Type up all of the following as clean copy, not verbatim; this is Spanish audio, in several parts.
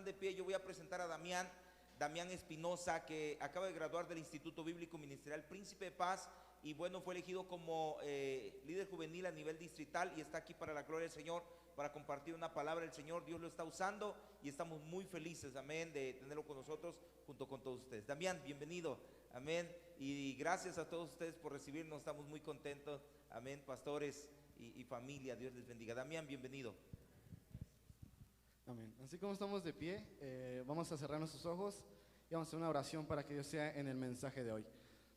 de pie, yo voy a presentar a Damián Espinosa, que acaba de graduar del Instituto Bíblico Ministerial Príncipe de Paz, y bueno, fue elegido como líder juvenil a nivel distrital y está aquí para la gloria del Señor, para compartir una palabra del Señor. Dios lo está usando y estamos muy felices, amén, de tenerlo con nosotros junto con todos ustedes. Damián, bienvenido, amén, y gracias a todos ustedes por recibirnos, estamos muy contentos, amén, pastores y familia, Dios les bendiga. Damián, bienvenido. Amén. Así como estamos de pie, vamos a cerrar nuestros ojos y vamos a hacer una oración para que Dios sea en el mensaje de hoy.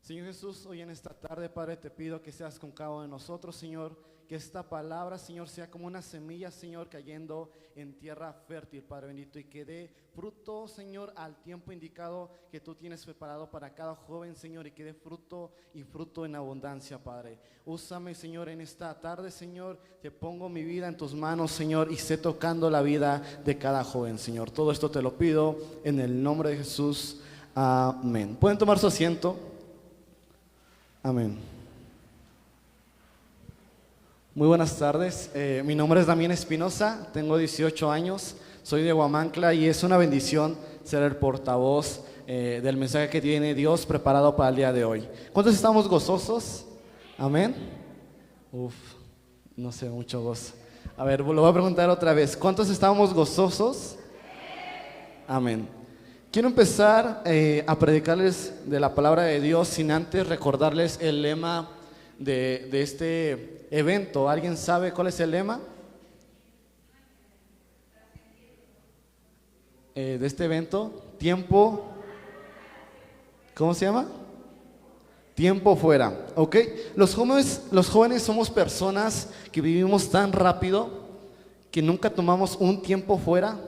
Señor Jesús, hoy en esta tarde, Padre, te pido que seas con cada uno de nosotros, Señor, que esta palabra, Señor, sea como una semilla, Señor, cayendo en tierra fértil, Padre bendito, y que dé fruto, Señor, al tiempo indicado que tú tienes preparado para cada joven, Señor, y que dé fruto y fruto en abundancia, Padre. Úsame, Señor, en esta tarde, Señor, te pongo mi vida en tus manos, Señor, y sé tocando la vida de cada joven, Señor. Todo esto te lo pido en el nombre de Jesús. Amén. ¿Pueden tomar su asiento? Amén. Muy buenas tardes, mi nombre es Damián Espinosa, tengo 18 años, soy de Huamancla y es una bendición ser el portavoz del mensaje que tiene Dios preparado para el día de hoy. ¿Cuántos estamos gozosos? Amén. No sé, mucho gozo. A ver, lo voy a preguntar otra vez, ¿cuántos estamos gozosos? Amén. Quiero empezar a predicarles de la palabra de Dios sin antes recordarles el lema de este evento. ¿Alguien sabe cuál es el lema de este evento? Tiempo, ¿cómo se llama? Tiempo fuera, ¿ok? Los jóvenes somos personas que vivimos tan rápido que nunca tomamos un tiempo fuera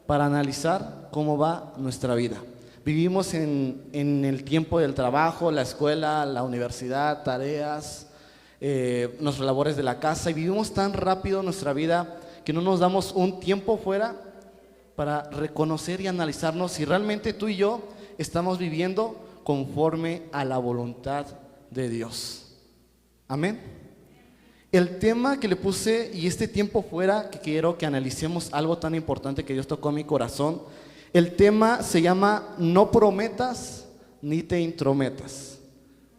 para analizar cómo va nuestra vida. Vivimos en el tiempo del trabajo, la escuela, la universidad, tareas, nuestras labores de la casa, y vivimos tan rápido nuestra vida que no nos damos un tiempo fuera para reconocer y analizarnos si realmente tú y yo estamos viviendo conforme a la voluntad de Dios. Amén. El tema que le puse y este tiempo fuera, que quiero que analicemos algo tan importante que Dios tocó en mi corazón. El tema se llama no prometas ni te intrometas.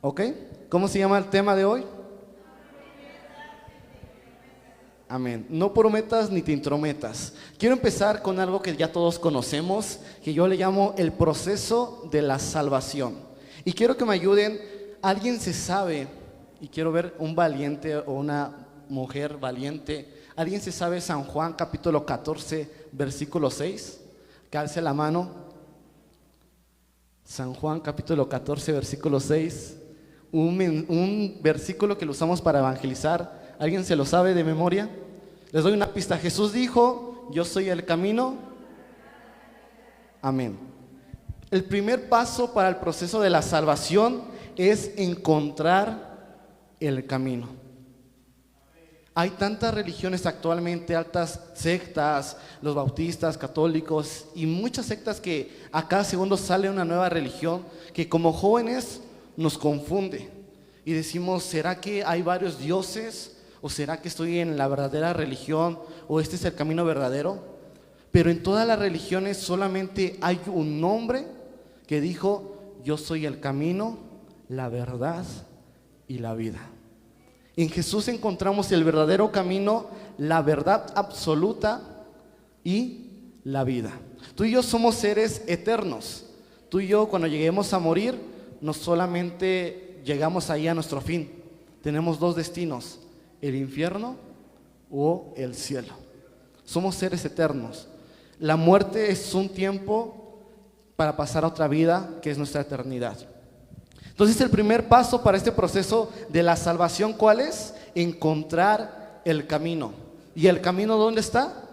¿Ok? ¿Cómo se llama el tema de hoy? Amén. No prometas ni te intrometas. Quiero empezar con algo que ya todos conocemos, que yo le llamo el proceso de la salvación. Y quiero que me ayuden. ¿Alguien se sabe? Y quiero ver un valiente o una mujer valiente. ¿Alguien se sabe San Juan capítulo 14 versículo 6? Que alce la mano. San Juan capítulo 14 versículo 6. Un versículo que lo usamos para evangelizar. ¿Alguien se lo sabe de memoria? Les doy una pista. Jesús dijo: yo soy el camino. Amén. El primer paso para el proceso de la salvación es encontrar el camino. Hay tantas religiones actualmente, altas sectas, los bautistas, católicos y muchas sectas que a cada segundo sale una nueva religión que como jóvenes nos confunde y decimos: ¿será que hay varios dioses? ¿O será que estoy en la verdadera religión? ¿O este es el camino verdadero? Pero en todas las religiones solamente hay un hombre que dijo: yo soy el camino, la verdad y la vida. En Jesús encontramos el verdadero camino, la verdad absoluta y la vida. Tú y yo somos seres eternos. Tú y yo, cuando lleguemos a morir, no solamente llegamos ahí a nuestro fin. Tenemos dos destinos: el infierno o el cielo. Somos seres eternos. La muerte es un tiempo para pasar a otra vida, que es nuestra eternidad. Entonces el primer paso para este proceso de la salvación, ¿cuál es? Encontrar el camino. ¿Y el camino dónde está?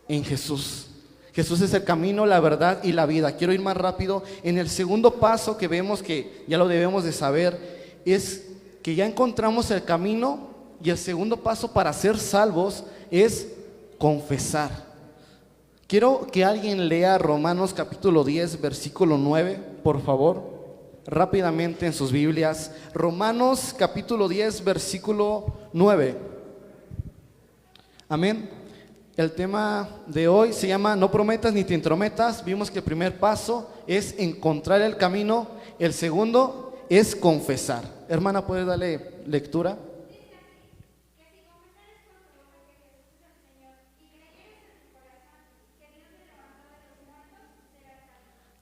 En Jesús. Jesús es el camino, la verdad y la vida. Quiero ir más rápido. En el segundo paso que vemos, que ya lo debemos de saber, es que ya encontramos el camino, y el segundo paso para ser salvos es confesar. Quiero que alguien lea Romanos capítulo 10 versículo 9, por favor, rápidamente en sus Biblias. Romanos capítulo 10 versículo 9. Amén. El tema de hoy se llama No prometas ni te intrometas. Vimos que el primer paso es encontrar el camino, el segundo es confesar. Hermana, ¿puedes darle lectura?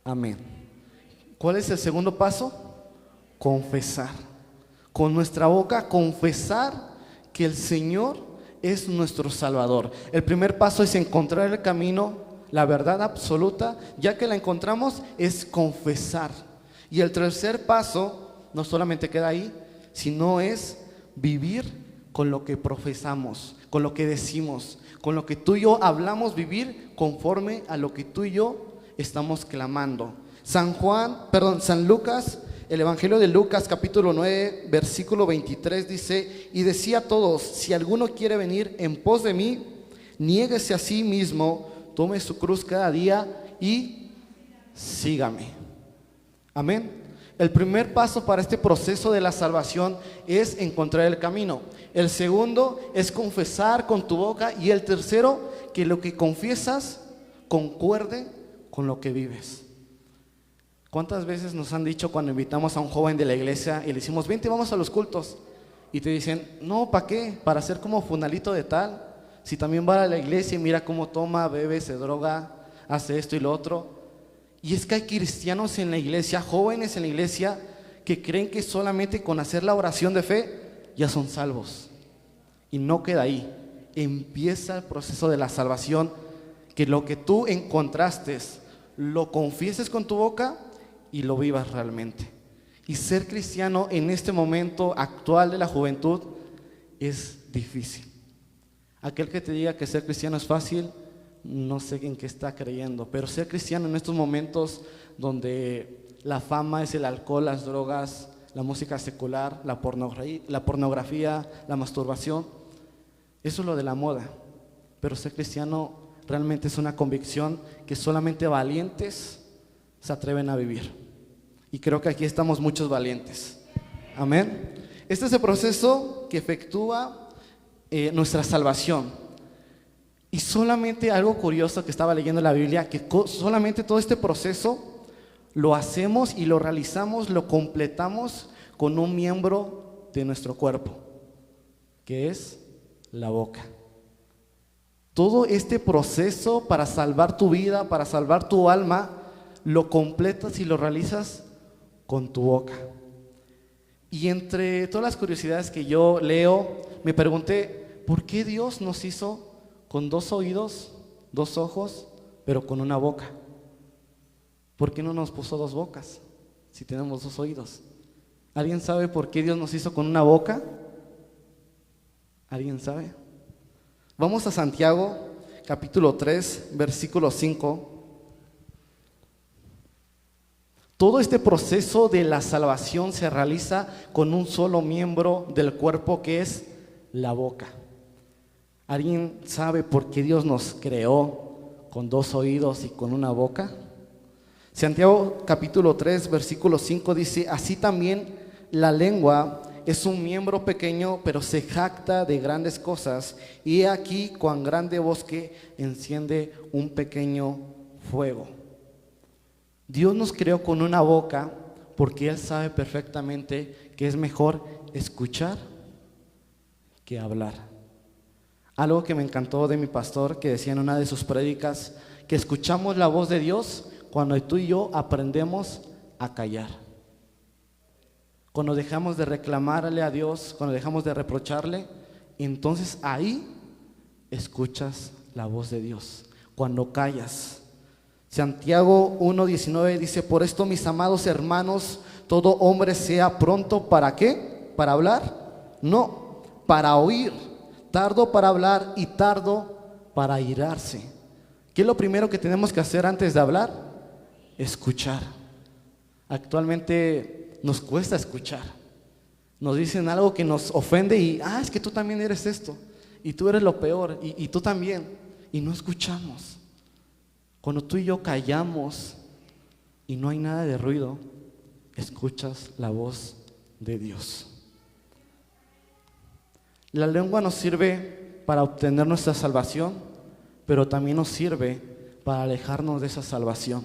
Amén. ¿Cuál es el segundo paso? Confesar. Con nuestra boca confesar que el Señor es nuestro Salvador. El primer paso es encontrar el camino, la verdad absoluta. Ya que la encontramos, es confesar. Y el tercer paso no solamente queda ahí, sino es vivir con lo que profesamos, con lo que decimos, con lo que tú y yo hablamos, vivir conforme a lo que tú y yo estamos clamando. San Lucas, el Evangelio de Lucas capítulo 9 versículo 23 dice: y decía a todos, si alguno quiere venir en pos de mí, niéguese a sí mismo, tome su cruz cada día y sígame. Amén. El primer paso para este proceso de la salvación es encontrar el camino. El segundo es confesar con tu boca, y el tercero, que lo que confiesas concuerde con lo que vives. ¿Cuántas veces nos han dicho cuando invitamos a un joven de la iglesia y le decimos, vente, vamos a los cultos? Y te dicen, no, ¿para qué? Para ser como fulanito de tal. Si también va a la iglesia y mira cómo toma, bebe, se droga, hace esto y lo otro. Y es que hay cristianos en la iglesia, jóvenes en la iglesia, que creen que solamente con hacer la oración de fe ya son salvos. Y no queda ahí. Empieza el proceso de la salvación, que lo que tú encontraste lo confieses con tu boca y lo vivas realmente. Y ser cristiano en este momento actual de la juventud es difícil. Aquel que te diga que ser cristiano es fácil, no sé en qué está creyendo, pero ser cristiano en estos momentos donde la fama es el alcohol, las drogas, la música secular, la pornografía, la masturbación, eso es lo de la moda. Pero ser cristiano realmente es una convicción que solamente valientes se atreven a vivir. Y creo que aquí estamos muchos valientes. Amén. Este es el proceso que efectúa nuestra salvación. Y solamente algo curioso que estaba leyendo en la Biblia, que solamente todo este proceso lo hacemos y lo realizamos, lo completamos con un miembro de nuestro cuerpo, que es la boca. Todo este proceso para salvar tu vida, para salvar tu alma, lo completas y lo realizas con tu boca. Y entre todas las curiosidades que yo leo, me pregunté, ¿por qué Dios nos hizo con 2 oídos, 2 ojos, pero con una boca? ¿Por qué no nos puso 2 bocas si tenemos 2 oídos? ¿Alguien sabe por qué Dios nos hizo con una boca? ¿Alguien sabe? Vamos a Santiago, capítulo 3, versículo 5. Todo este proceso de la salvación se realiza con un solo miembro del cuerpo, que es la boca. ¿Alguien sabe por qué Dios nos creó con 2 oídos y con una boca? Santiago capítulo 3, versículo 5 dice, así también la lengua es un miembro pequeño, pero se jacta de grandes cosas, y he aquí cuán grande bosque enciende un pequeño fuego. Dios nos creó con una boca porque Él sabe perfectamente que es mejor escuchar que hablar. Algo que me encantó de mi pastor, que decía en una de sus prédicas, que escuchamos la voz de Dios cuando tú y yo aprendemos a callar. Cuando dejamos de reclamarle a Dios, cuando dejamos de reprocharle, entonces ahí escuchas la voz de Dios. Cuando callas. Santiago 1:19 dice, por esto, mis amados hermanos, todo hombre sea pronto, ¿para qué? ¿Para hablar? No, para oír, tardo para hablar y tardo para airarse. ¿Qué es lo primero que tenemos que hacer antes de hablar? Escuchar. Actualmente nos cuesta escuchar. Nos dicen algo que nos ofende y, es que tú también eres esto, y tú eres lo peor, y tú también, y no escuchamos. Cuando tú y yo callamos y no hay nada de ruido, escuchas la voz de Dios. La lengua nos sirve para obtener nuestra salvación, pero también nos sirve para alejarnos de esa salvación.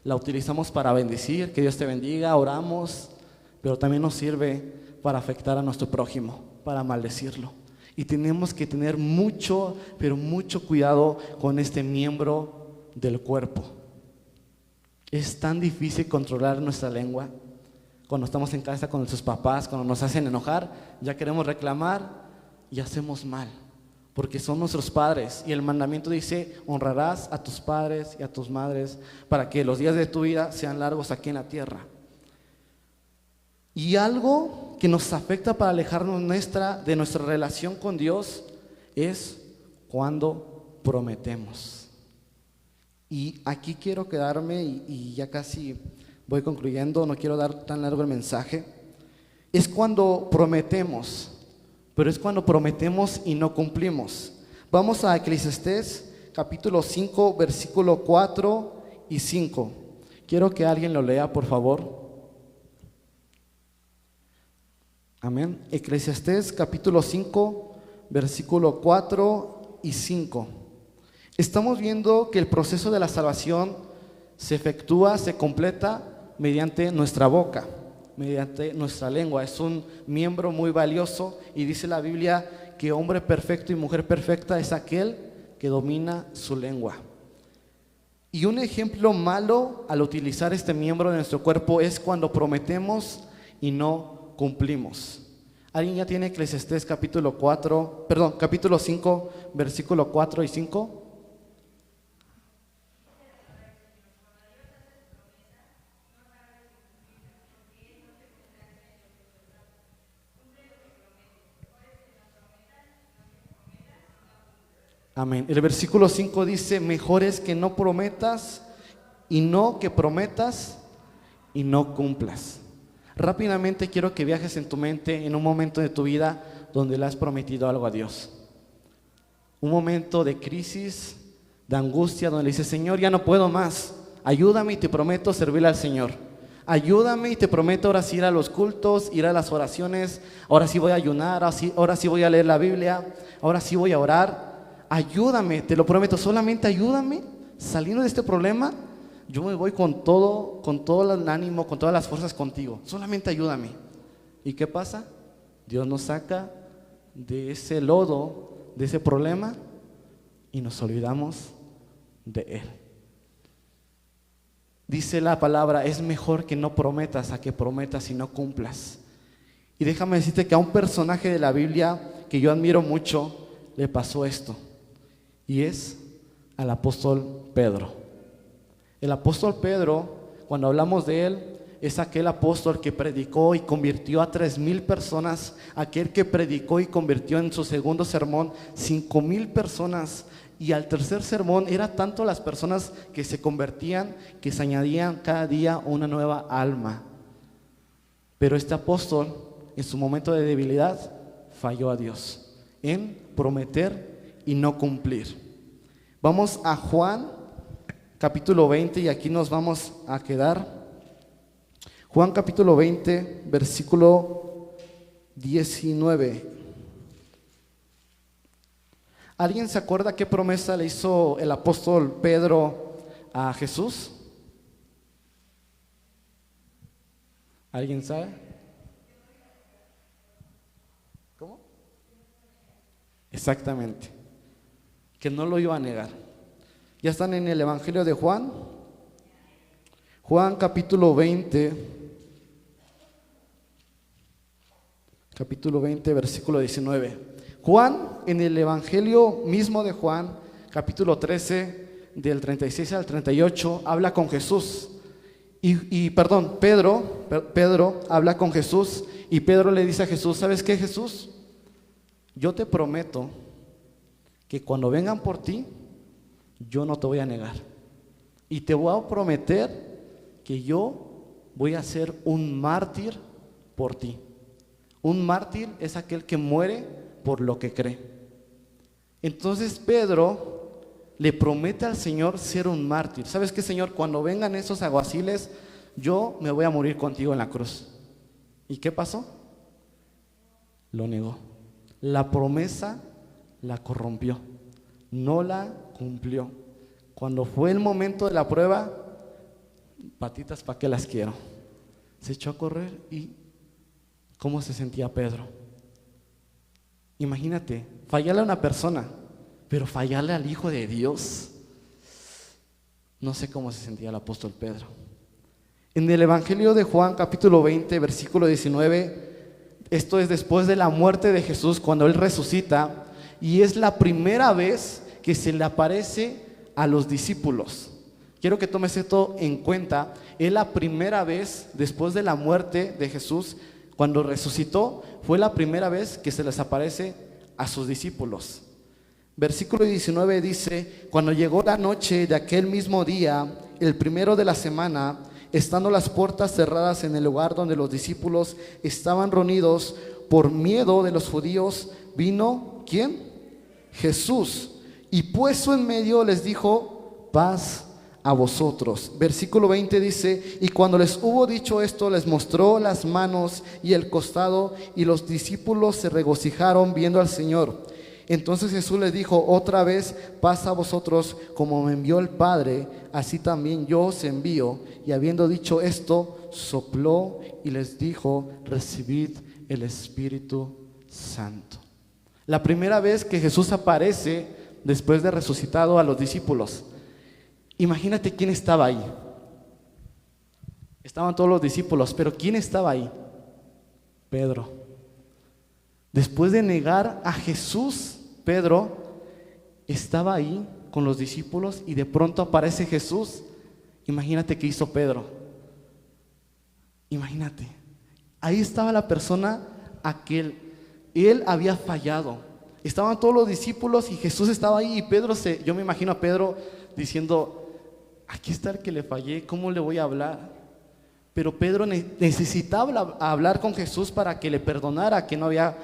La utilizamos para bendecir, que Dios te bendiga, oramos, pero también nos sirve para afectar a nuestro prójimo, para maldecirlo. Y tenemos que tener mucho, pero mucho cuidado con este miembro del cuerpo. Es tan difícil controlar nuestra lengua. Cuando estamos en casa con nuestros papás, cuando nos hacen enojar, ya queremos reclamar y hacemos mal, porque son nuestros padres. Y el mandamiento dice: honrarás a tus padres y a tus madres para que los días de tu vida sean largos aquí en la tierra. Y algo que nos afecta para alejarnos de nuestra relación con Dios es cuando prometemos. Y aquí quiero quedarme y ya casi voy concluyendo, no quiero dar tan largo el mensaje. Es cuando prometemos, pero es cuando prometemos y no cumplimos. Vamos a Eclesiastés capítulo 5, versículo 4 y 5. Quiero que alguien lo lea, por favor. Amén. Eclesiastés capítulo 5, versículo 4 y 5. Estamos viendo que el proceso de la salvación se efectúa, se completa mediante nuestra boca, mediante nuestra lengua. Es un miembro muy valioso y dice la Biblia que hombre perfecto y mujer perfecta es aquel que domina su lengua. Y un ejemplo malo al utilizar este miembro de nuestro cuerpo es cuando prometemos y no cumplimos. ¿Alguien ya tiene Eclesiastés capítulo 5, versículo 4 y 5? Amén. El versículo 5 dice: mejor es que no prometas y no que prometas y no cumplas. Rápidamente quiero que viajes en tu mente en un momento de tu vida donde le has prometido algo a Dios. Un momento de crisis, de angustia, donde le dices: Señor, ya no puedo más, ayúdame y te prometo servirle al Señor. Ayúdame y te prometo ahora sí ir a los cultos, ir a las oraciones, ahora sí voy a ayunar, ahora sí voy a leer la Biblia, ahora sí voy a orar. Ayúdame, te lo prometo, solamente ayúdame. Saliendo de este problema, yo me voy con todo el ánimo, con todas las fuerzas contigo. Solamente ayúdame. ¿Y qué pasa? Dios nos saca de ese lodo, de ese problema, y nos olvidamos de Él. Dice la palabra: es mejor que no prometas a que prometas y no cumplas. Y déjame decirte que a un personaje de la Biblia que yo admiro mucho le pasó esto, y es al apóstol Pedro. El apóstol Pedro, cuando hablamos de él, es aquel apóstol que predicó y convirtió a 3,000 personas, aquel que predicó y convirtió en su segundo sermón 5,000 personas, y al tercer sermón era tanto las personas que se convertían que se añadían cada día una nueva alma. Pero este apóstol, en su momento de debilidad, falló a Dios en prometer y no cumplir. Vamos a Juan capítulo 20 y aquí nos vamos a quedar. Juan capítulo 20, versículo 19. ¿Alguien se acuerda qué promesa le hizo el apóstol Pedro a Jesús? ¿Alguien sabe? ¿Cómo? Exactamente. Que no lo iba a negar. Ya están en el Evangelio de Juan. Juan capítulo 20, versículo 19. Juan, en el Evangelio mismo de Juan, capítulo 13, del 36 al 38, habla con Jesús. Pedro habla con Jesús y Pedro le dice a Jesús: ¿sabes qué, Jesús? Yo te prometo que cuando vengan por ti, yo no te voy a negar. Y te voy a prometer que yo voy a ser un mártir por ti. Un mártir es aquel que muere por lo que cree. Entonces Pedro le promete al Señor ser un mártir. ¿Sabes qué, Señor? Cuando vengan esos alguaciles, yo me voy a morir contigo en la cruz. ¿Y qué pasó? Lo negó. La promesa la corrompió, no la cumplió. Cuando fue el momento de la prueba, patitas, ¿para qué las quiero? Se echó a correr y ¿cómo se sentía Pedro? Imagínate, fallarle a una persona, pero fallarle al Hijo de Dios. No sé cómo se sentía el apóstol Pedro. En el Evangelio de Juan, capítulo 20, versículo 19, esto es después de la muerte de Jesús, cuando Él resucita, y es la primera vez que se le aparece a los discípulos. Quiero que tomes esto en cuenta. Es la primera vez después de la muerte de Jesús, cuando resucitó, fue la primera vez que se les aparece a sus discípulos. Versículo 19 dice: cuando llegó la noche de aquel mismo día, el primero de la semana, estando las puertas cerradas en el lugar donde los discípulos estaban reunidos, por miedo de los judíos, vino, ¿quién? Jesús, y puesto en medio les dijo: paz a vosotros. Versículo 20 dice: y cuando les hubo dicho esto, les mostró las manos y el costado, y los discípulos se regocijaron viendo al Señor. Entonces Jesús les dijo otra vez: paz a vosotros, como me envió el Padre, así también yo os envío. Y habiendo dicho esto, sopló y les dijo: recibid el Espíritu Santo. La primera vez que Jesús aparece después de resucitado a los discípulos. Imagínate quién estaba ahí. Estaban todos los discípulos, pero ¿quién estaba ahí? Pedro. Después de negar a Jesús, Pedro estaba ahí con los discípulos y de pronto aparece Jesús. Imagínate qué hizo Pedro. Imagínate. Ahí estaba la persona a que él había fallado. Estaban todos los discípulos y Jesús estaba ahí, y Pedro yo me imagino a Pedro diciendo: aquí está el que le fallé, ¿cómo le voy a hablar? Pero Pedro necesitaba hablar con Jesús para que le perdonara, que no había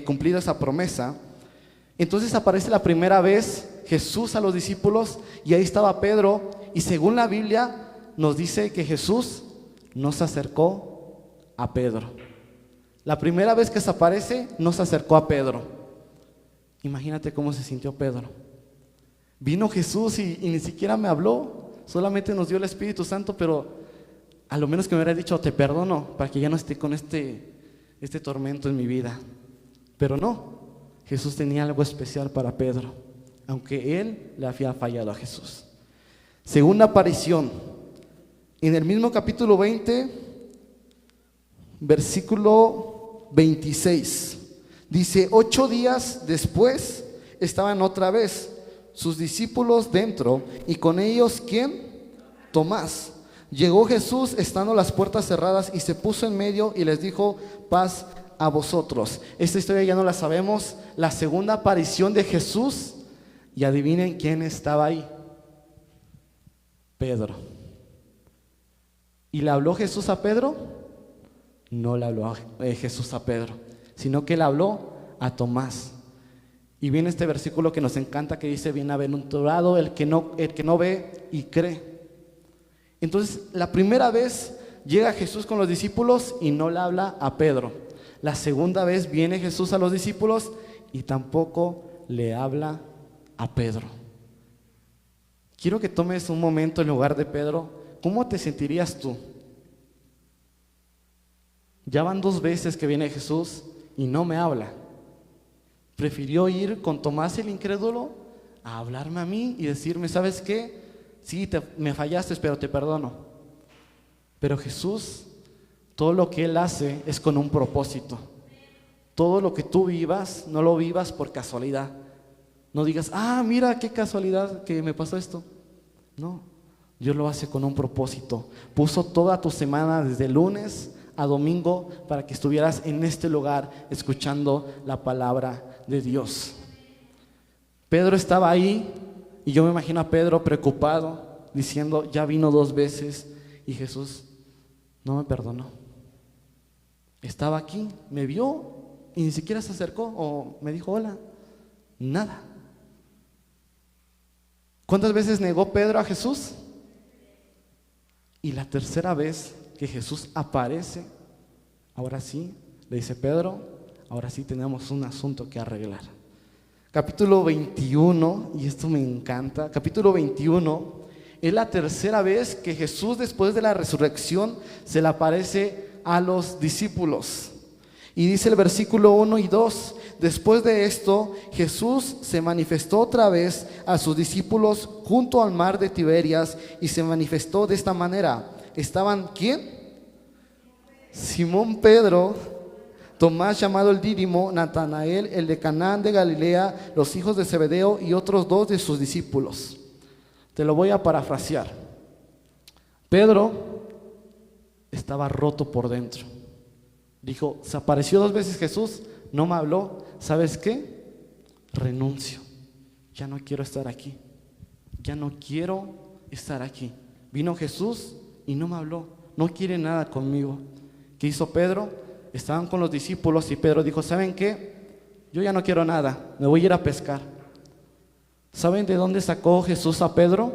cumplido esa promesa. Entonces aparece la primera vez Jesús a los discípulos, y ahí estaba Pedro, y según la Biblia nos dice que Jesús no se acercó a Pedro. La primera vez que se aparece, no se acercó a Pedro. Imagínate cómo se sintió Pedro. Vino Jesús y ni siquiera me habló, solamente nos dio el Espíritu Santo, pero a lo menos que me hubiera dicho: te perdono, para que ya no esté con este tormento en mi vida. Pero no, Jesús tenía algo especial para Pedro, aunque él le había fallado a Jesús. Segunda aparición, en el mismo capítulo 20, versículo 26, dice: 8 días después estaban otra vez sus discípulos dentro, y con ellos, ¿quién? Tomás. Llegó Jesús estando las puertas cerradas, y se puso en medio y les dijo: paz a vosotros. Esta historia ya no la sabemos. La segunda aparición de Jesús, y adivinen quién estaba ahí. Pedro. ¿Y le habló Jesús a Pedro? No le habló Jesús a Pedro, sino que le habló a Tomás. Y viene este versículo que nos encanta, que dice: bienaventurado el que no ve y cree. Entonces, la primera vez llega Jesús con los discípulos y no le habla a Pedro. La segunda vez viene Jesús a los discípulos y tampoco le habla a Pedro. Quiero que tomes un momento en lugar de Pedro. ¿Cómo te sentirías tú? Ya van 2 veces que viene Jesús y no me habla. Prefirió ir con Tomás el incrédulo a hablarme a mí y decirme: ¿sabes qué? Sí, me fallaste, pero te perdono. Pero Jesús, todo lo que Él hace es con un propósito. Todo lo que tú vivas, no lo vivas por casualidad. No digas: ah, mira qué casualidad que me pasó esto. No, Dios lo hace con un propósito. Puso toda tu semana desde lunes a domingo para que estuvieras en este lugar escuchando la palabra de Dios. Pedro estaba ahí, y yo me imagino a Pedro preocupado, diciendo: ya vino 2 veces y Jesús no me perdonó. Estaba aquí, me vio y ni siquiera se acercó o me dijo hola. Nada. ¿Cuántas veces negó Pedro a Jesús? Y la tercera vez que Jesús aparece, ahora sí, le dice: Pedro, ahora sí tenemos un asunto que arreglar. Capítulo 21, y esto me encanta, capítulo 21, es la tercera vez que Jesús después de la resurrección se le aparece a los discípulos. Y dice el versículo 1 y 2, después de esto Jesús se manifestó otra vez a sus discípulos junto al mar de Tiberias y se manifestó de esta manera. Estaban, ¿quién? Simón Pedro, Tomás llamado el Dídimo, Natanael, el de Canaán de Galilea, los hijos de Zebedeo y otros 2 de sus discípulos. Te lo voy a parafrasear. Pedro estaba roto por dentro. Dijo, se apareció 2 veces Jesús, no me habló. ¿Sabes qué? Renuncio. Ya no quiero estar aquí. Ya no quiero estar aquí. Vino Jesús y no me habló. No quiere nada conmigo. ¿Qué hizo Pedro? Estaban con los discípulos y Pedro dijo, ¿saben qué? Yo ya no quiero nada, me voy a ir a pescar. ¿Saben de dónde sacó Jesús a Pedro?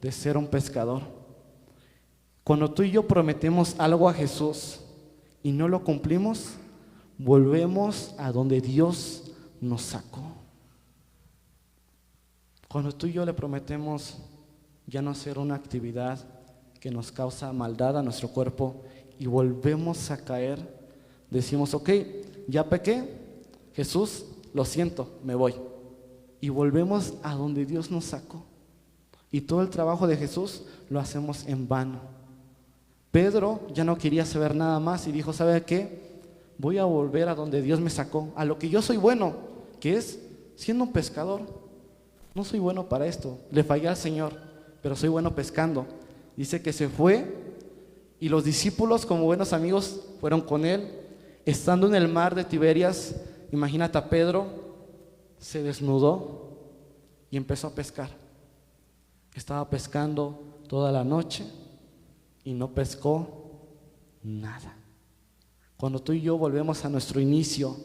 De ser un pescador. Cuando tú y yo prometemos algo a Jesús y no lo cumplimos, volvemos a donde Dios nos sacó. Cuando tú y yo le prometemos ya no hacer una actividad que nos causa maldad a nuestro cuerpo y volvemos a caer, decimos, ok, ya pequé, Jesús, lo siento, me voy. Y volvemos a donde Dios nos sacó. Y todo el trabajo de Jesús lo hacemos en vano. Pedro ya no quería saber nada más y dijo, ¿sabe qué? Voy a volver a donde Dios me sacó, a lo que yo soy bueno, que es siendo un pescador. No soy bueno para esto, le fallé al Señor, pero soy bueno pescando. Dice que se fue y los discípulos, como buenos amigos, fueron con él. Estando en el mar de Tiberias, imagínate a Pedro, se desnudó y empezó a pescar. Estaba pescando toda la noche y no pescó nada. Cuando tú y yo volvemos a nuestro inicio,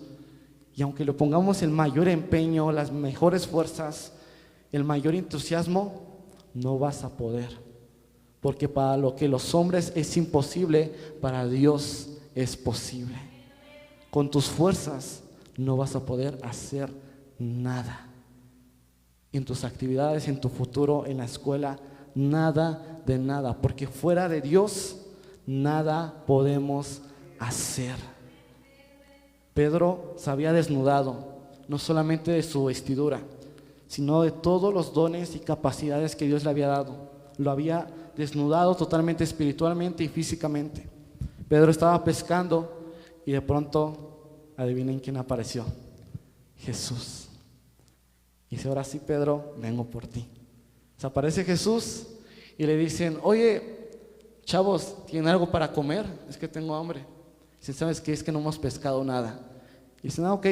y aunque le pongamos el mayor empeño, las mejores fuerzas, el mayor entusiasmo, no vas a poder. Porque para lo que los hombres es imposible, para Dios es posible. Con tus fuerzas no vas a poder hacer nada. En tus actividades, en tu futuro, en la escuela, nada de nada. Porque fuera de Dios, nada podemos hacer. Pedro se había desnudado, no solamente de su vestidura, sino de todos los dones y capacidades que Dios le había dado. Lo había desnudado totalmente espiritualmente y físicamente. Pedro estaba pescando y de pronto, adivinen quién apareció. Jesús. Y dice, ahora sí, Pedro, vengo por ti. Se aparece Jesús y le dicen, oye, chavos, ¿tienen algo para comer? Es que tengo hambre. Dicen, ¿sabes qué? Es que no hemos pescado nada. Dicen, ok,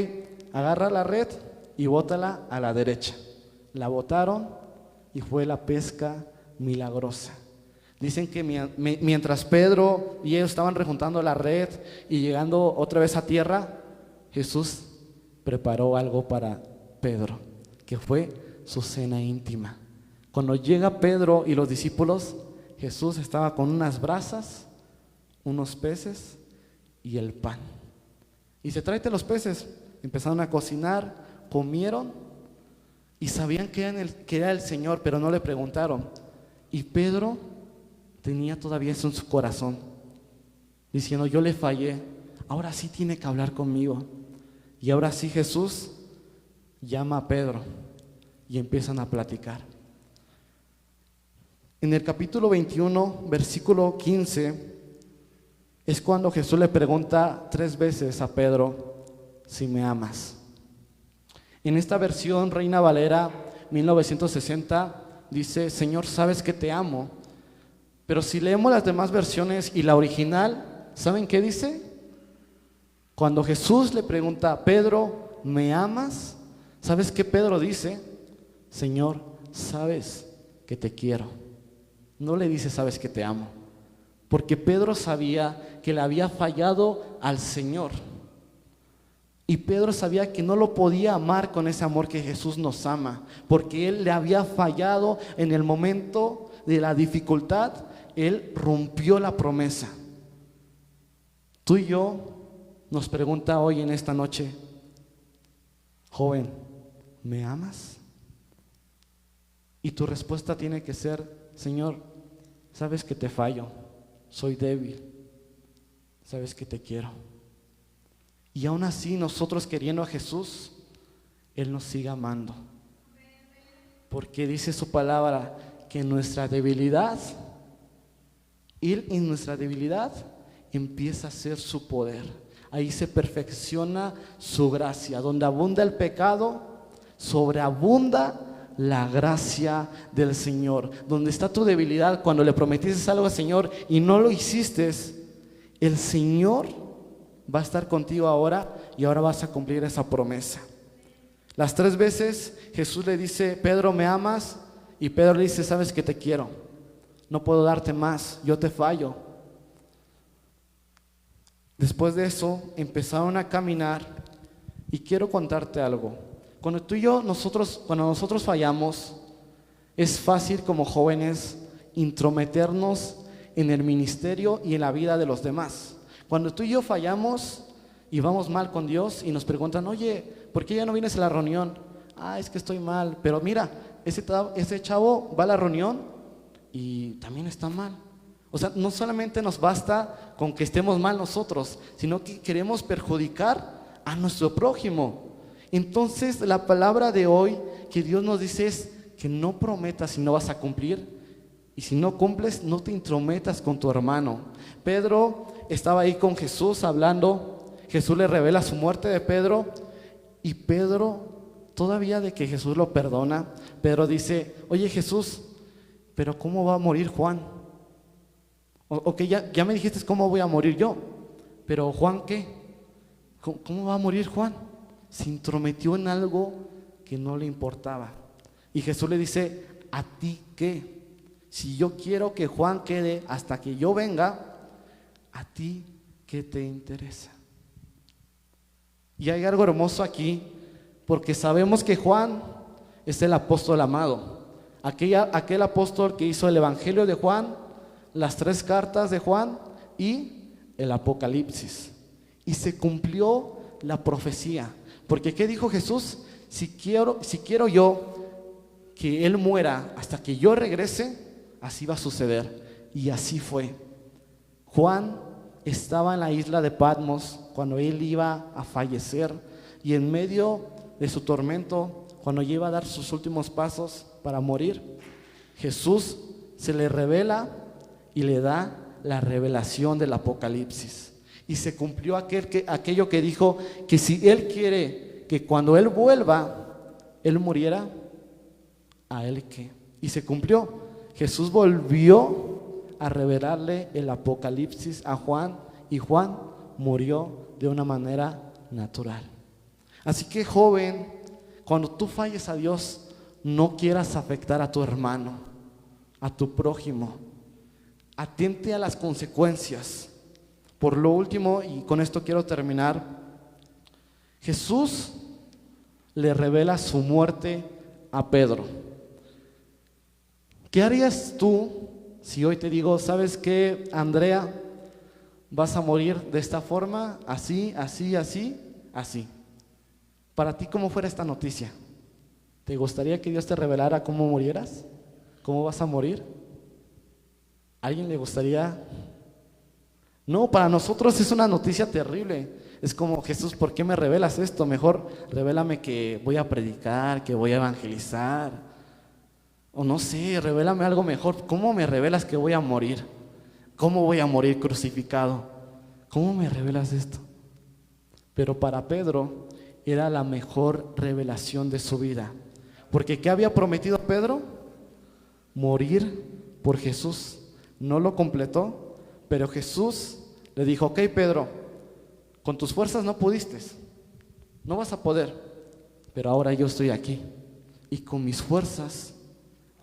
agarra la red y bótala a la derecha. La botaron y fue la pesca milagrosa. Dicen que mientras Pedro y ellos estaban rejuntando la red y llegando otra vez a tierra, Jesús preparó algo para Pedro, que fue su cena íntima. Cuando llega Pedro y los discípulos, Jesús estaba con unas brasas, unos peces y el pan. Y se tráete los peces. Empezaron a cocinar, comieron y sabían que era el Señor, pero no le preguntaron. Y Pedro tenía todavía eso en su corazón, diciendo, yo le fallé, ahora sí tiene que hablar conmigo. Y ahora sí Jesús llama a Pedro y empiezan a platicar. En el capítulo 21, versículo 15, es cuando Jesús le pregunta 3 veces a Pedro, si me amas. En esta versión, Reina Valera 1960, dice, Señor, sabes que te amo. Pero si leemos las demás versiones y la original, ¿saben qué dice? Cuando Jesús le pregunta a Pedro, ¿me amas? ¿Sabes qué Pedro dice? Señor, sabes que te quiero. No le dice, sabes que te amo. Porque Pedro sabía que le había fallado al Señor. Y Pedro sabía que no lo podía amar con ese amor que Jesús nos ama, porque él le había fallado en el momento de la dificultad. Él rompió la promesa. Tú y yo, nos pregunta hoy en esta noche, joven, ¿me amas? Y tu respuesta tiene que ser, Señor, sabes que te fallo, soy débil, sabes que te quiero. Y aún así nosotros queriendo a Jesús, Él nos sigue amando. Porque dice su palabra que en nuestra debilidad, Él en nuestra debilidad empieza a ser su poder. Ahí se perfecciona su gracia. Donde abunda el pecado, sobreabunda la gracia del Señor. Donde está tu debilidad, cuando le prometiste algo al Señor y no lo hiciste, el Señor va a estar contigo ahora y ahora vas a cumplir esa promesa. Las 3 veces Jesús le dice, Pedro, ¿me amas? Y Pedro le dice, sabes que te quiero, no puedo darte más, yo te fallo. Después de eso empezaron a caminar y quiero contarte algo. Cuando tú y yo, cuando nosotros fallamos, es fácil como jóvenes intrometernos en el ministerio y en la vida de los demás. Cuando tú y yo fallamos y vamos mal con Dios y nos preguntan, oye, ¿por qué ya no vienes a la reunión? Es que estoy mal. Pero mira, ese chavo va a la reunión y también está mal. O sea, no solamente nos basta con que estemos mal nosotros, sino que queremos perjudicar a nuestro prójimo. Entonces, la palabra de hoy que Dios nos dice es que no prometas si no vas a cumplir. Y si no cumples, no te intrometas con tu hermano. Pedro estaba ahí con Jesús hablando. Jesús le revela su muerte de Pedro. Y Pedro, todavía de que Jesús lo perdona, Pedro dice, oye Jesús, pero ¿cómo va a morir Juan? Ok, ya me dijiste cómo voy a morir yo, pero Juan, ¿qué? ¿Cómo va a morir Juan? Se intrometió en algo que no le importaba. Y Jesús le dice, ¿a ti qué? Si yo quiero que Juan quede hasta que yo venga, ¿a ti qué te interesa? Y hay algo hermoso aquí, porque sabemos que Juan es el apóstol amado. Aquel apóstol que hizo el Evangelio de Juan, las 3 cartas de Juan y el Apocalipsis. Y se cumplió la profecía. Porque ¿qué dijo Jesús? Si quiero yo que Él muera hasta que yo regrese, así va a suceder. Y así fue. Juan estaba en la isla de Patmos cuando él iba a fallecer, y en medio de su tormento, cuando iba a dar sus últimos pasos para morir, Jesús se le revela y le da la revelación del Apocalipsis. Y se cumplió aquello que dijo, que si Él quiere que cuando Él vuelva, Él muriera, ¿a Él qué? Y se cumplió. Jesús volvió a revelarle el Apocalipsis a Juan, y Juan murió de una manera natural. Así que, joven, cuando tú falles a Dios, no quieras afectar a tu hermano, a tu prójimo. Atente a las consecuencias. Por lo último, y con esto quiero terminar, Jesús le revela su muerte a Pedro. ¿Qué harías tú si hoy te digo, sabes qué, Andrea, vas a morir de esta forma, así, así, así, así? Para ti, ¿cómo fuera esta noticia? ¿Te gustaría que Dios te revelara cómo murieras? ¿Cómo vas a morir? ¿A alguien le gustaría? No, para nosotros es una noticia terrible. Es como, Jesús, ¿por qué me revelas esto? Mejor revélame que voy a predicar, que voy a evangelizar. O no sé, revélame algo mejor. ¿Cómo me revelas que voy a morir? ¿Cómo voy a morir crucificado? ¿Cómo me revelas esto? Pero para Pedro era la mejor revelación de su vida. Porque ¿qué había prometido Pedro? Morir por Jesús. No lo completó, pero Jesús le dijo, ok, Pedro, con tus fuerzas no pudiste, no vas a poder, pero ahora yo estoy aquí, y con mis fuerzas,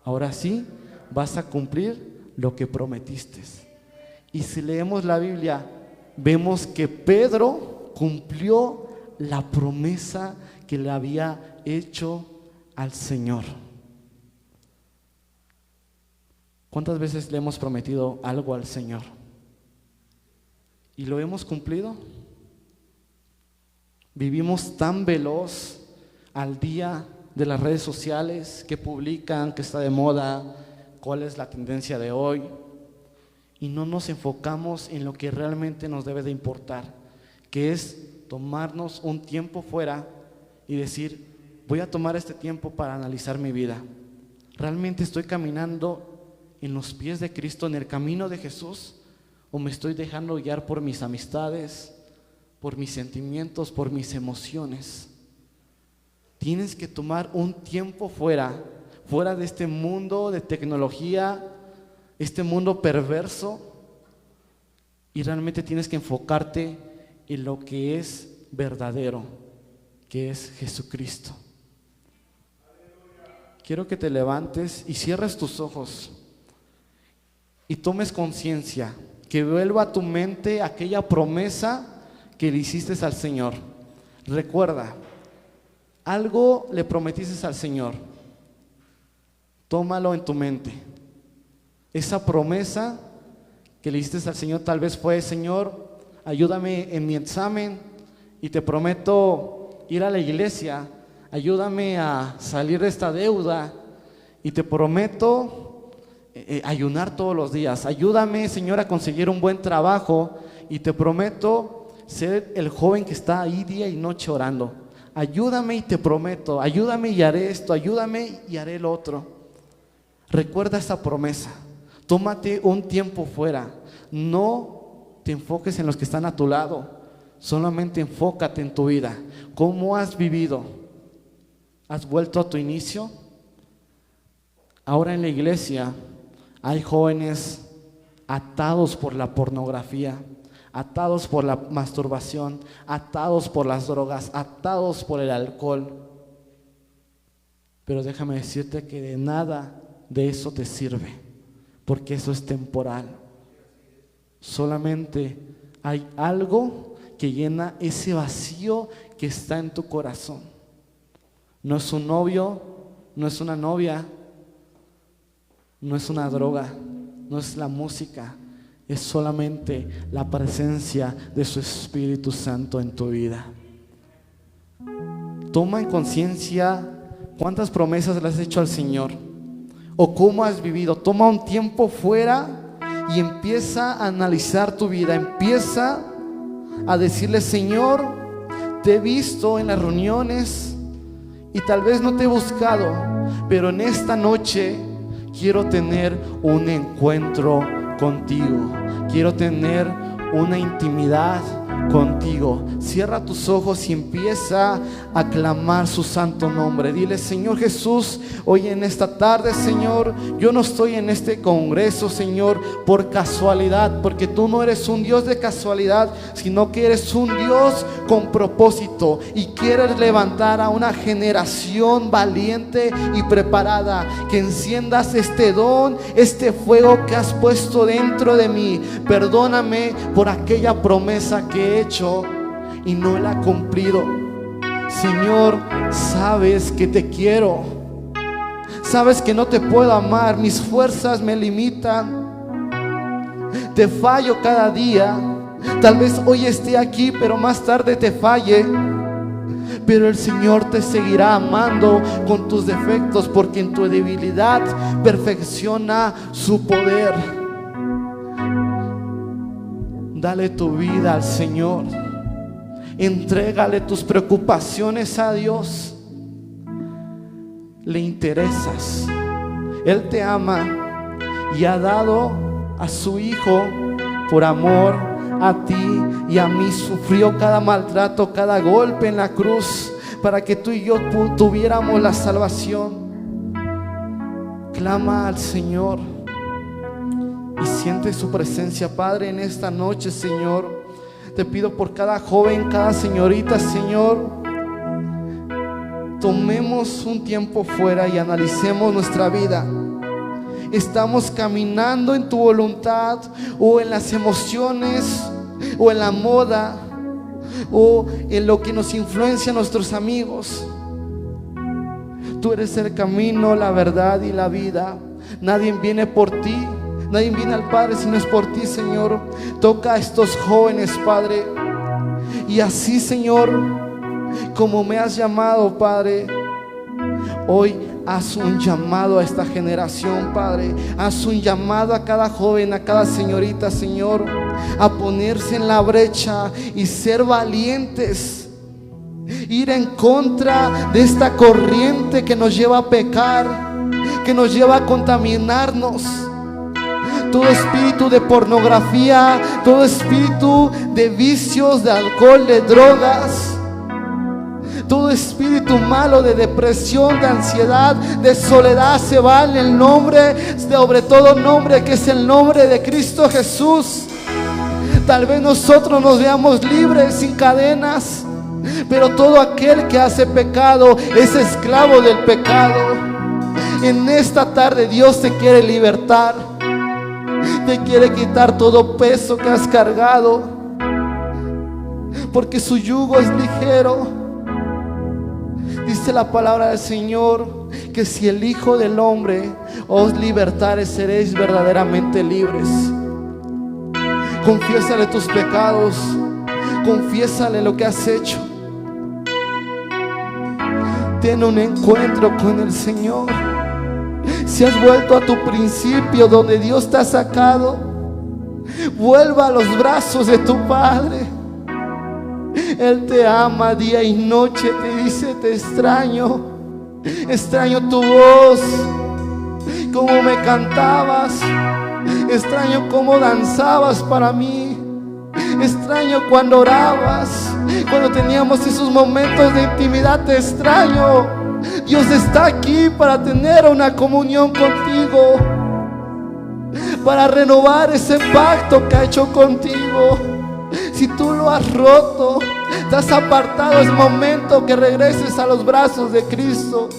ahora sí vas a cumplir lo que prometiste. Y si leemos la Biblia, vemos que Pedro cumplió la promesa que le había hecho al Señor. ¿Cuántas veces le hemos prometido algo al Señor? ¿Y lo hemos cumplido? Vivimos tan veloz al día de las redes sociales, qué publican, qué está de moda, cuál es la tendencia de hoy, y no nos enfocamos en lo que realmente nos debe de importar, que es tomarnos un tiempo fuera y decir: voy a tomar este tiempo para analizar mi vida. ¿Realmente estoy caminando en los pies de Cristo, en el camino de Jesús? ¿O me estoy dejando guiar por mis amistades, por mis sentimientos, por mis emociones? Tienes que tomar un tiempo fuera de este mundo de tecnología, este mundo perverso, y realmente tienes que enfocarte en lo que es verdadero, que es Jesucristo. Quiero que te levantes y cierres tus ojos y tomes conciencia, que vuelva a tu mente aquella promesa que le hiciste al Señor. Recuerda, algo le prometiste al Señor, tómalo en tu mente. Esa promesa que le hiciste al Señor tal vez fue: Señor, ayúdame en mi examen y te prometo ir a la iglesia, ayúdame a salir de esta deuda y te prometo ayunar todos los días, ayúdame, Señor, a conseguir un buen trabajo y te prometo ser el joven que está ahí día y noche orando. Ayúdame y te prometo, ayúdame y haré esto, ayúdame y haré lo otro. Recuerda esa promesa, tómate un tiempo fuera, no te enfoques en los que están a tu lado, solamente enfócate en tu vida. ¿Cómo has vivido? ¿Has vuelto a tu inicio? Ahora en la iglesia hay jóvenes atados por la pornografía, atados por la masturbación, atados por las drogas, atados por el alcohol. Pero déjame decirte que de nada de eso te sirve, porque eso es temporal. Solamente hay algo que llena ese vacío que está en tu corazón. No es un novio, no es una novia, no es una droga, no es la música. Es solamente la presencia de su Espíritu Santo en tu vida. Toma en conciencia cuántas promesas le has hecho al Señor o cómo has vivido. Toma un tiempo fuera y empieza a analizar tu vida. Empieza a decirle: Señor, te he visto en las reuniones y tal vez no te he buscado, pero en esta noche quiero tener un encuentro contigo, quiero tener una intimidad contigo. Cierra tus ojos y empieza a clamar su santo nombre. Dile: Señor Jesús, hoy en esta tarde, Señor, yo no estoy en este congreso, Señor, por casualidad, porque tú no eres un Dios de casualidad, sino que eres un Dios con propósito y quieres levantar a una generación valiente y preparada, que enciendas este don, este fuego que has puesto dentro de mí. Perdóname por aquella promesa que he hecho y no la he cumplido. Señor, sabes que te quiero, sabes que no te puedo amar, mis fuerzas me limitan, te fallo cada día. Tal vez hoy esté aquí, pero más tarde te falle, pero el Señor te seguirá amando con tus defectos, porque en tu debilidad perfecciona su poder. Dale tu vida al Señor, entrégale tus preocupaciones a Dios. Le interesas, Él te ama y ha dado a su Hijo por amor a ti y a mí. Sufrió cada maltrato, cada golpe en la cruz, para que tú y yo tuviéramos la salvación. Clama al Señor y siente su presencia. Padre, en esta noche, Señor, te pido por cada joven, cada señorita, Señor, tomemos un tiempo fuera y analicemos nuestra vida. ¿Estamos caminando en tu voluntad o en las emociones o en la moda o en lo que nos influencia a nuestros amigos? Tú eres el camino, la verdad y la vida. Nadie viene por ti, nadie viene al Padre si no es por ti, Señor. Toca a estos jóvenes, Padre, y así, Señor, como me has llamado, Padre, Hoy haz un llamado a esta generación, Padre. Haz un llamado a cada joven, a cada señorita, Señor, a ponerse en la brecha y ser valientes. Ir en contra de esta corriente que nos lleva a pecar, que nos lleva a contaminarnos. Todo espíritu de pornografía, todo espíritu de vicios, de alcohol, de drogas, todo espíritu malo de depresión, de ansiedad, de soledad, se va en el nombre, sobre todo nombre, que es el nombre de Cristo Jesús. Tal vez nosotros nos veamos libres, sin cadenas, pero todo aquel que hace pecado es esclavo del pecado. En esta tarde Dios te quiere libertar, te quiere quitar todo peso que has cargado, porque su yugo es ligero. Dice la palabra del Señor que si el Hijo del Hombre os libertare, seréis verdaderamente libres. Confiésale tus pecados, confiésale lo que has hecho. Ten un encuentro con el Señor. Si has vuelto a tu principio donde Dios te ha sacado, vuelva a los brazos de tu Padre. Él te ama día y noche, te dice: te extraño, extraño tu voz, cómo me cantabas, extraño cómo danzabas para mí, extraño cuando orabas, cuando teníamos esos momentos de intimidad, te extraño. Dios está aquí para tener una comunión contigo, para renovar ese pacto que ha hecho contigo. Si tú lo has roto, te has apartado, es momento que regreses a los brazos de Cristo.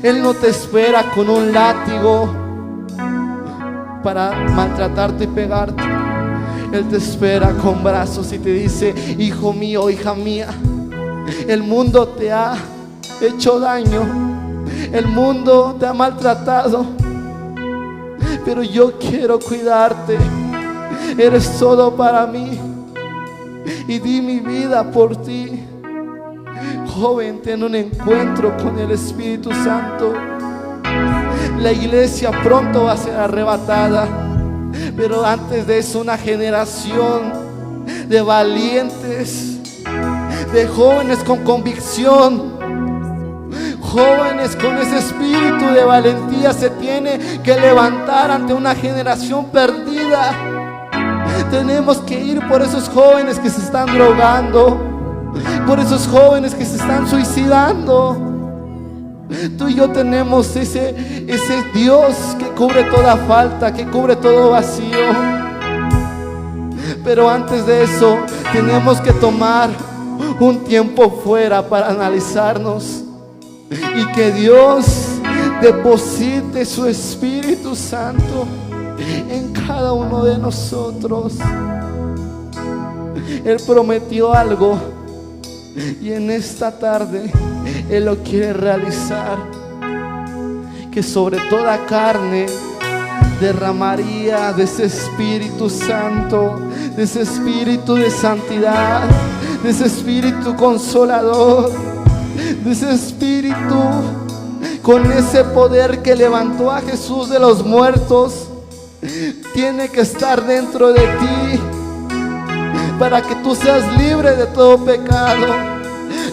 Él no te espera con un látigo para maltratarte y pegarte. Él te espera con brazos y te dice: hijo mío, hija mía, el mundo te ha hecho daño, el mundo te ha maltratado, pero yo quiero cuidarte. Eres todo para mí y di mi vida por ti. Joven, ten un encuentro con el Espíritu Santo. La iglesia pronto va a ser arrebatada, pero antes de eso una generación de valientes, de jóvenes con convicción, jóvenes con ese espíritu de valentía se tiene que levantar ante una generación perdida. Tenemos que ir por esos jóvenes que se están drogando, por esos jóvenes que se están suicidando. Tú y yo tenemos ese Dios que cubre toda falta, que cubre todo vacío. Pero antes de eso tenemos que tomar un tiempo fuera para analizarnos y que Dios deposite su Espíritu Santo en cada uno de nosotros. Él prometió algo y en esta tarde Él lo quiere realizar, que sobre toda carne derramaría de ese Espíritu Santo, de ese Espíritu de santidad, de ese Espíritu consolador, de ese Espíritu con ese poder que levantó a Jesús de los muertos. Tiene que estar dentro de ti para que tú seas libre de todo pecado,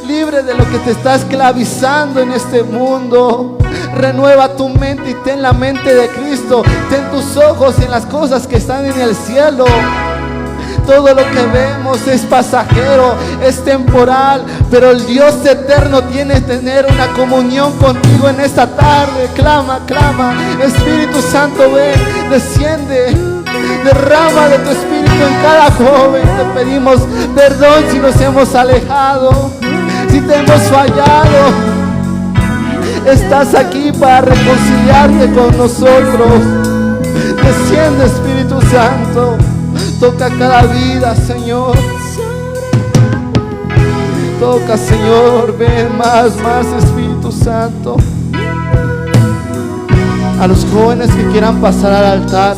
libre de lo que te está esclavizando en este mundo. Renueva tu mente y ten la mente de Cristo. Ten tus ojos en las cosas que están en el cielo. Todo lo que vemos es pasajero, es temporal, pero el Dios eterno tiene que tener una comunión contigo en esta tarde. Clama, clama. Espíritu Santo, ven, desciende, derrama de tu Espíritu en cada joven. Te pedimos perdón si nos hemos alejado, si te hemos fallado. Estás aquí para reconciliarte con nosotros. Desciende, Espíritu Santo. Toca cada vida, Señor. Toca, Señor. Ven más, Espíritu Santo. A los jóvenes que quieran pasar al altar,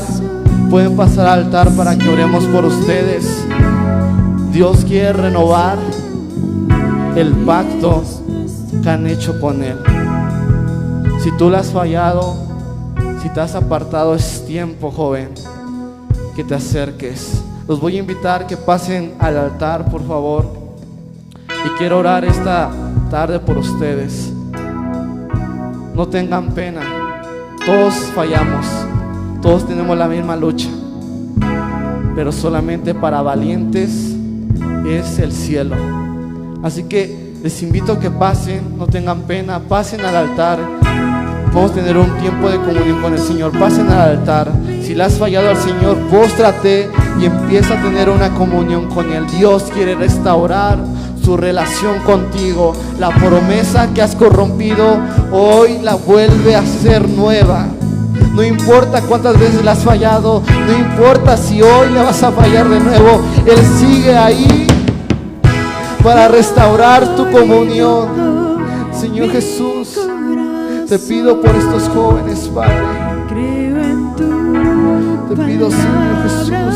pueden pasar al altar para que oremos por ustedes. Dios quiere renovar el pacto que han hecho con Él. Si tú la has fallado, si te has apartado, es tiempo, joven, que te acerques. Los voy a invitar que pasen al altar, por favor. Y quiero orar esta tarde por ustedes. No tengan pena. Todos fallamos. Todos tenemos la misma lucha. Pero solamente para valientes es el cielo. Así que les invito a que pasen, no tengan pena, pasen al altar. Vamos a tener un tiempo de comunión con el Señor. Pasen al altar. Si le has fallado al Señor, póstrate y empieza a tener una comunión con Él. Dios quiere restaurar su relación contigo. La promesa que has corrompido, hoy la vuelve a ser nueva. No importa cuántas veces le has fallado, no importa si hoy le vas a fallar de nuevo, Él sigue ahí para restaurar tu comunión. Señor Jesús, te pido por estos jóvenes, Padre. Te pido, Señor Jesús,